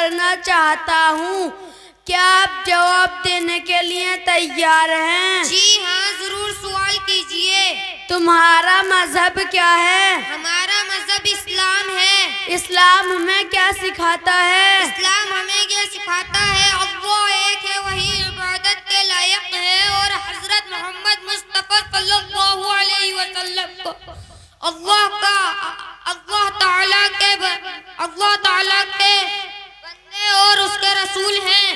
کرنا چاہتا ہوں، کیا آپ جواب دینے کے لیے تیار ہیں؟ جی ہاں، ضرور سوال کیجئے۔ تمہارا مذہب کیا ہے؟ ہمارا مذہب اسلام ہے۔ اسلام ہمیں کیا سکھاتا ہے؟ اسلام ہمیں یہ سکھاتا ہے اللہ ایک ہے، وہی عبادت کے لائق ہے، اور حضرت محمد مصطفیٰ صلی اللہ علیہ وسلم کو اللہ تعالیٰ کے بندے اور اس کے رسول ہیں۔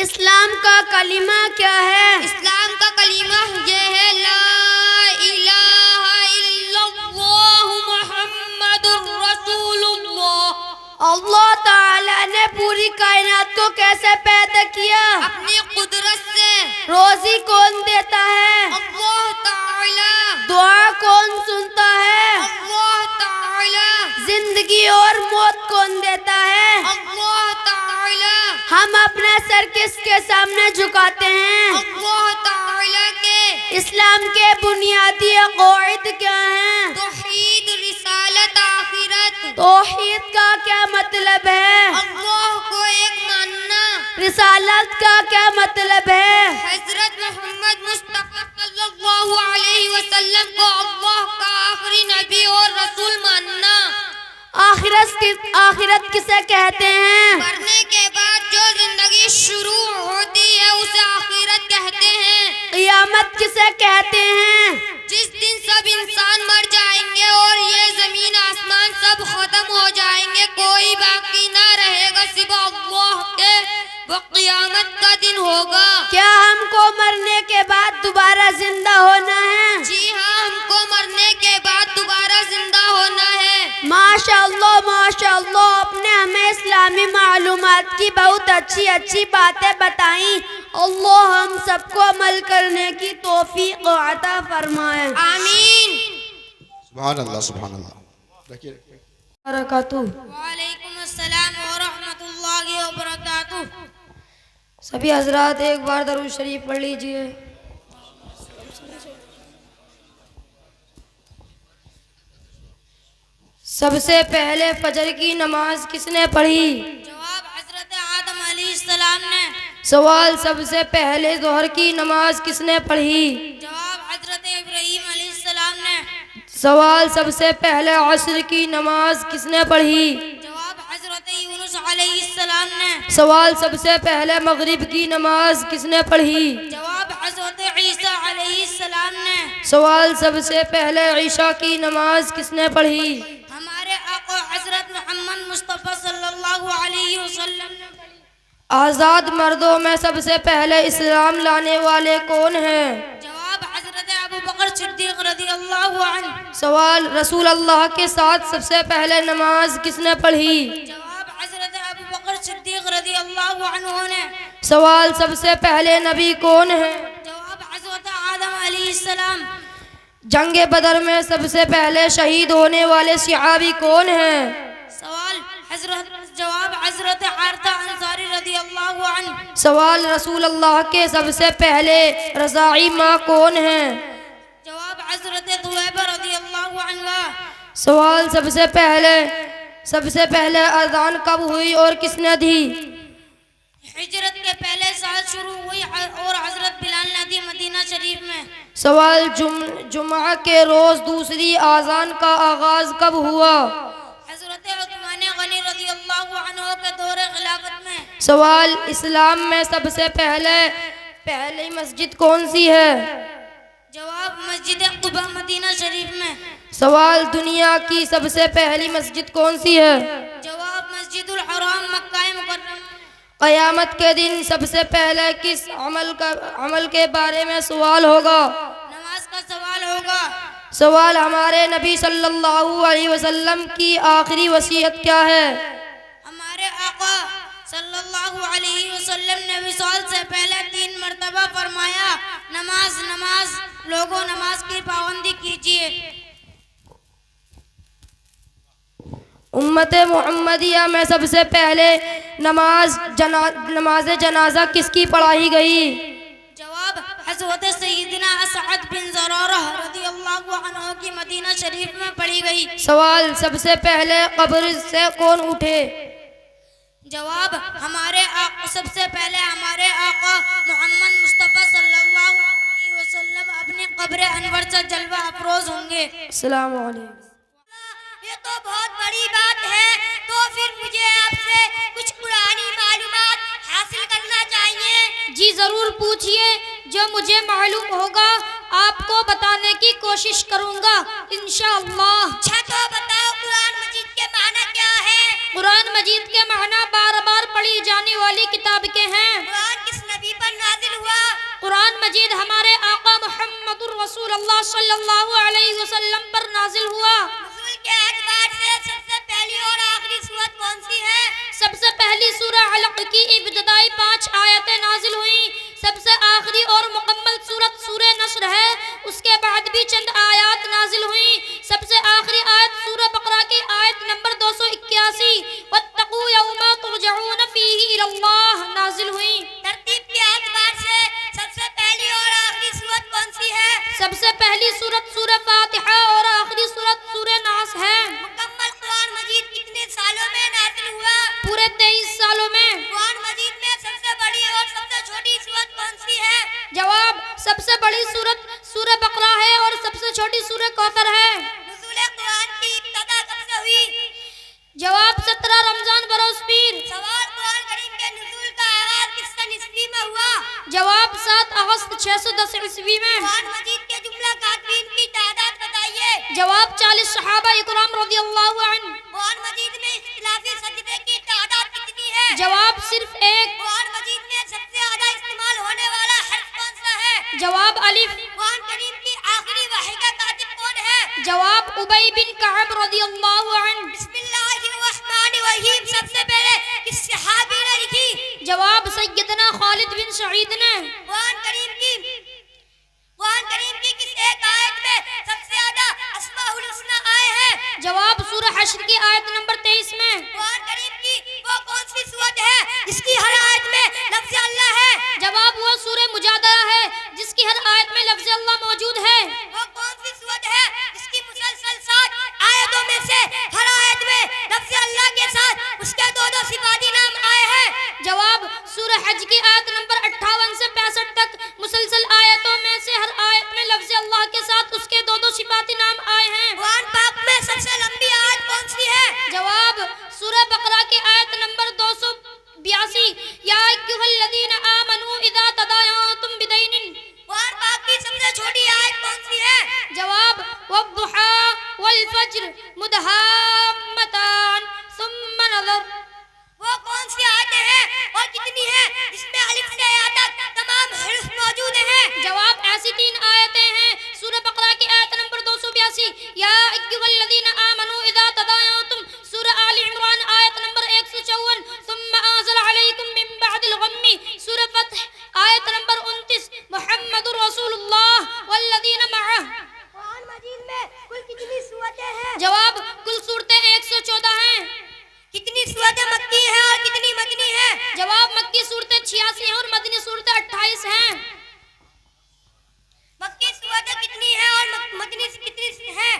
اسلام کا کلمہ کیا ہے؟ اسلام کا کلمہ یہ ہے لا الہ الا اللہ محمد الرسول اللہ۔ اللہ تعالیٰ نے پوری کائنات کو کیسے پیدا کیا؟ اپنی قدرت سے۔ روزی کون دیتا ہے؟ اللہ تعالیٰ۔ دعا کون سنتا ہے؟ اللہ تعالیٰ۔ زندگی اور موت کون دیتا ہے؟ اللہ تعالیٰ۔ ہم اپنا سر کس کے سامنے جھکاتے ہیں؟ اللہ تعالیٰ کے۔ اسلام کے بنیادی قواعد کیا ہیں؟ توحید، رسالت، آخرت۔ توحید کا کیا مطلب ہے؟ اللہ کو ایک ماننا۔ رسالت کا کیا مطلب ہے؟ حضرت محمد مصطفیٰ صلی اللہ علیہ وسلم کو اللہ کا آخری نبی اور رسول ماننا۔ آخرت کسے کہتے ہیں؟ مرنے کے بعد جو زندگی شروع ہوتی ہے اسے آخرت کہتے ہیں۔ قیامت کسے کہتے ہیں؟ جس دن سب انسان مر جائیں گے اور یہ زمین آسمان سب ختم ہو جائیں گے، کوئی باقی نہ رہے گا سوا اللہ کے، وہ قیامت کا دن ہوگا۔ کیا ہم کو مرنے کے بعد دوبارہ زندہ ہونا ہے؟ جی ہاں، ہم کو مرنے کے بعد دوبارہ زندہ ہونا ہے۔ ماشاءاللہ ماشاءاللہ، آپ نے ہمیں اسلامی معلومات کی بہت اچھی باتیں بتائیں۔ اللہ ہم سب کو عمل کرنے کی توفیق عطا فرمائے، آمین۔ سبحان اللہ سبحان اللہ۔ برکاتہ۔ وعلیکم السلام ورحمۃ اللہ وبرکاتہ۔ سبھی حضرات ایک بار درود شریف پڑھ لیجئے۔ سب سے پہلے فجر کی نماز کس نے پڑھی؟ جواب حضرت آدم علیہ السلام نے۔ سوال، سب سے پہلے ظہر کی نماز کس نے پڑھی؟ جواب حضرت ابراہیم علیہ السلام نے۔ سوال، سب سے پہلے عصر کی نماز کس نے پڑھی؟ جواب حضرت یونس علیہ السلام نے۔ سوال، سب سے پہلے مغرب کی نماز کس نے پڑھی؟ جواب حضرت عیسیٰ علیہ السلام نے۔ سوال، سب سے پہلے عشاء کی نماز کس نے پڑھی؟ ہمارے آقا حضرت محمد مصطفیٰ صلی اللہ علیہ وسلم نے پڑھی۔ آزاد مردوں میں سب سے پہلے اسلام لانے والے کون ہیں؟ جواب حضرت ابو بکر صدیق رضی اللہ عنہ۔ سوال، رسول اللہ کے ساتھ سب سے پہلے نماز کس نے پڑھی؟ جواب حضرت ابو بکر صدیق رضی اللہ عنہ نے۔ سوال، سب سے پہلے نبی کون ہیں؟ جواب حضرت آدم علیہ السلام۔ جنگ بدر میں سب سے پہلے شہید ہونے والے صحابی کون ہیں؟ سوال، جواب حضرت حارثہ انصاری رضی اللہ عنہ۔ سوال، رسول اللہ کے سب سے پہلے رضاعی ماں کون ہیں؟ جواب حضرت طویبہ رضی اللہ عنہ۔ سوال، سب سے پہلے اذان کب ہوئی اور کس نے دی؟ ہجرت کے پہلے سال شروع ہوئی اور حضرت بلال نے دی مدینہ شریف میں۔ سوال، جمعہ کے روز دوسری اذان کا آغاز کب ہوا؟ حضرت عثمان غنی رضی اللہ عنہ کے دور خلافت میں۔ سوال، اسلام میں سب سے پہلی مسجد کون سی ہے؟ جواب مسجد قباء مدینہ شریف میں۔ سوال، دنیا کی سب سے پہلی مسجد کون سی ہے؟ جواب مسجد الحرام مکہ مکرمہ۔ قیامت کے دن سب سے پہلے کس عمل کے بارے میں سوال ہوگا؟ نماز کا سوال ہوگا۔ سوال، ہمارے نبی صلی اللہ علیہ وسلم کی آخری وصیت کیا ہے؟ ہمارے آقا صلی اللہ علیہ وسلم نے وصال سے پہلے 3 مرتبہ فرمایا، نماز، لوگوں نماز کی پابندی کیجیے۔ امت محمدیہ میں سب سے پہلے نماز جنازہ کس کی پڑھائی گئی؟ جواب حضرت سیدنا اسعد بن زرارہ رضی اللہ عنہ کی مدینہ شریف میں پڑھی گئی۔ سوال، سب سے پہلے قبر سے کون اٹھے؟ جواب سب سے پہلے ہمارے آقا محمد مصطفیٰ صلی اللہ علیہ وسلم اپنی قبر انور سے جلوہ افروز ہوں گے. السلام علیکم. یہ تو بہت بڑی بات ہے، تو پھر مجھے آپ سے کچھ قرآنی معلومات حاصل کرنا چاہیے. جی ضرور پوچھئے، جو مجھے معلوم ہوگا آپ کو بتانے کی کوشش کروں گا انشاءاللہ. اچھا تو بتاؤ قرآن مجید کے معنی کیا ہے؟ قرآن مجید کے معنی بار بار پڑھی جانے والی کتاب کے ہیں. قرآن کس نبی پر نازل ہوا؟ قرآن مجید ہمارے آقا محمد الرسول اللہ صلی اللہ علیہ وسلم پر نازل ہوا. نزول کے اعتبار سے سب سے پہلی اور آخری سورت کون سی ہے؟ سب سے پہلی سورہ علق کی ابتدائی 5 آیتیں نازل ہوئیں. سب سے آخری اور مکمل سورت سورہ نصر ہے، اس کے بعد بھی چند آیات نازل ہوئیں. سب سے آخری آیت سورہ بقرہ کی آیت نمبر 281 وَاتَّقُوا يَوْمًا تُرْجَعُونَ فِيهِ إِلَى اللَّهِ نازل ہوئیں. ترتیب کے اعتبار سے سب سے پہلی اور آخری سورت کون سی ہے؟ سب سے پہلی سورت سورہ فاتحہ اور آخری سورت سورہ ناس ہے. مکمل قرآن مجید کتنے سالوں میں نازل ہوا؟ پورے 23 سالوں میں. قرآن مجید میں سب سے بڑی اور سب سے چھوٹی سورت کون سی ہے؟ جواب سب سے بڑی سورت سورہ بقرہ ہے اور سب سے چھوٹی سورہ کوثر ہے. نزول قرآن کی ابتدا کب سے ہوئی؟ جواب 17 رمضان بروز پیر. سوال قرآن کریم کے نزول کا آغاز کس سن عیسوی میں ہوا؟ جواب 7 اگست 610 عیسوی میں. قرآن مجید کے جملہ کاتبین کی تعداد بتائیے. جواب 40 صحابہ اکرام رضی اللہ عنہ. قرآن مجید میں اختلافی سجدے کی تعداد کتنی ہے؟ جواب صرف 1. قرآن مجید میں سب سے زیادہ استعمال ہونے والا حرف کون سا ہے؟ جواب الف. قرآن کریم کی آخری وحی کا کاتب کون ہے؟ جواب ابی بن کعب رضی اللہ عنہ. بسم اللہ الرحمن الرحیم سب سے پہلے کس صحابی نے لکھی؟ جواب سیدنا خالد بن سعید نے. قرآن کریم کی کس ایک آیت میں سب سے زیادہ اسماء الحسنی آئے ہیں؟ جواب سورہ حشر کی آیت نمبر 23 میں. قرآن کریم کی وہ کون سی سورت ہے جس کی ہر آیت میں لفظ اللہ ہے؟ جواب وہ سورہ مجادلہ ہے جس کی ہر آیت میں لفظ اللہ موجود ہے. وہ کون سی سورت ہے جس کی مسلسل 7 آیتوں میں سے ہر آیت میں لفظ اللہ کے ساتھ اس کے دو صفاتی نام آئے ہیں؟ جواب سورہ حج کی آیت نمبر 58 سے 65 تک مسلسل آیتوں میں سے ہر آیت میں لفظ اللہ کے ساتھ اس کے دو صفاتی نام آئے ہیں. قرآن پاک میں سب سے لمبی آیت کون سی ہے؟ جواب سورہ بقرہ کی آیت نمبر 282 یا ایھا الذین آمنوا اذا تداینتم بدین. قرآن پاک کی سب سے چھوٹی آیت کون سی ہے؟ جواب والضحى والفجر مدہامتان ثم نظر. وہ کون سی آیتیں ہیں اور کتنی ہیں جس میں الف سے یا تک تمام حروف موجود ہیں؟ جواب ایسی 3 آیتیں ہیں. سورہ بقرہ کی آیت نمبر 282 یا ایھا الذین آمنوا اذا تداینتم. سورہ آل عمران آیت نمبر 154 ثم انزل علیکم من بعد الغم. سورہ فتح آیت نمبر 29 محمد رسول اللہ والذین معہ. قرآن مجید میں کل کتنی سورتیں ہیں؟ جواب کل سورتیں 114 ہیں. کتنی سورتیں مکی ہیں اور کتنی مدنی ہیں؟ جواب مکی صورتیں 86 ہیں اور مدنی صورتیں 28 ہیں. مکی سورتیں کتنی ہیں اور مدنی کتنی ہیں؟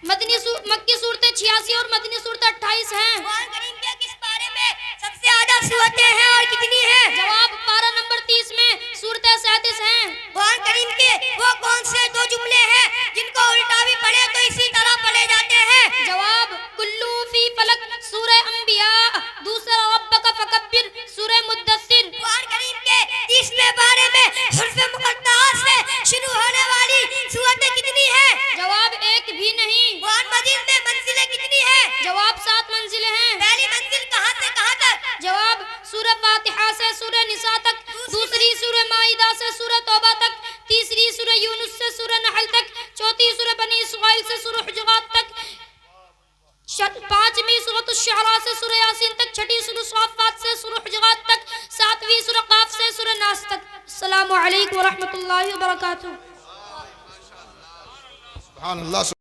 مکی صورتیں 86 اور مدنی صورتیں 28 ہیں. قرآن کریم کے کس پارے میں سب سے زیادہ سورتیں ہیں اور کتنی ہیں؟ جواب پارہ نمبر 30 میں صورتیں 37 ہیں. قرآن کریم کے وہ کون سے 2 جملے ہیں جن کو الٹا بھی پڑھے تو اسی طرح پڑھے جاتے ہیں؟ جواب کلو فی فلک سورہ انبیاء. دوسرا ربک فکبر سورہ مدثر. قرآن کریم کے 30ویں پارے میں حرف مقطعات سے شروع ہونے والی سورتیں کتنی ہیں؟ جواب ایک بھی نہیں. قرآن مجید میں منزلیں کتنی ہیں؟ جواب 7 منزلیں ہیں. پہلی منزل کہاں سے کہاں تک؟ جواب سورہ فاتحہ سے سورہ نساء تک. دوسری سورہ مائدہ سے سورہ توبہ تک. تیسری سورہ یونس سے سورہ نحل تک. چوتھی سورہ بنی اسرائیل سے سورہ حجرات تک. پانچویں سورۃ الشعراء سے سورہ یاسین تک. چھٹی سورہ صافات سے سورہ حجرات تک. ساتویں سورہ قاف سے سورہ ناس تک. السلام علیکم ورحمۃ اللہ وبرکاتہ. سبحان اللہ.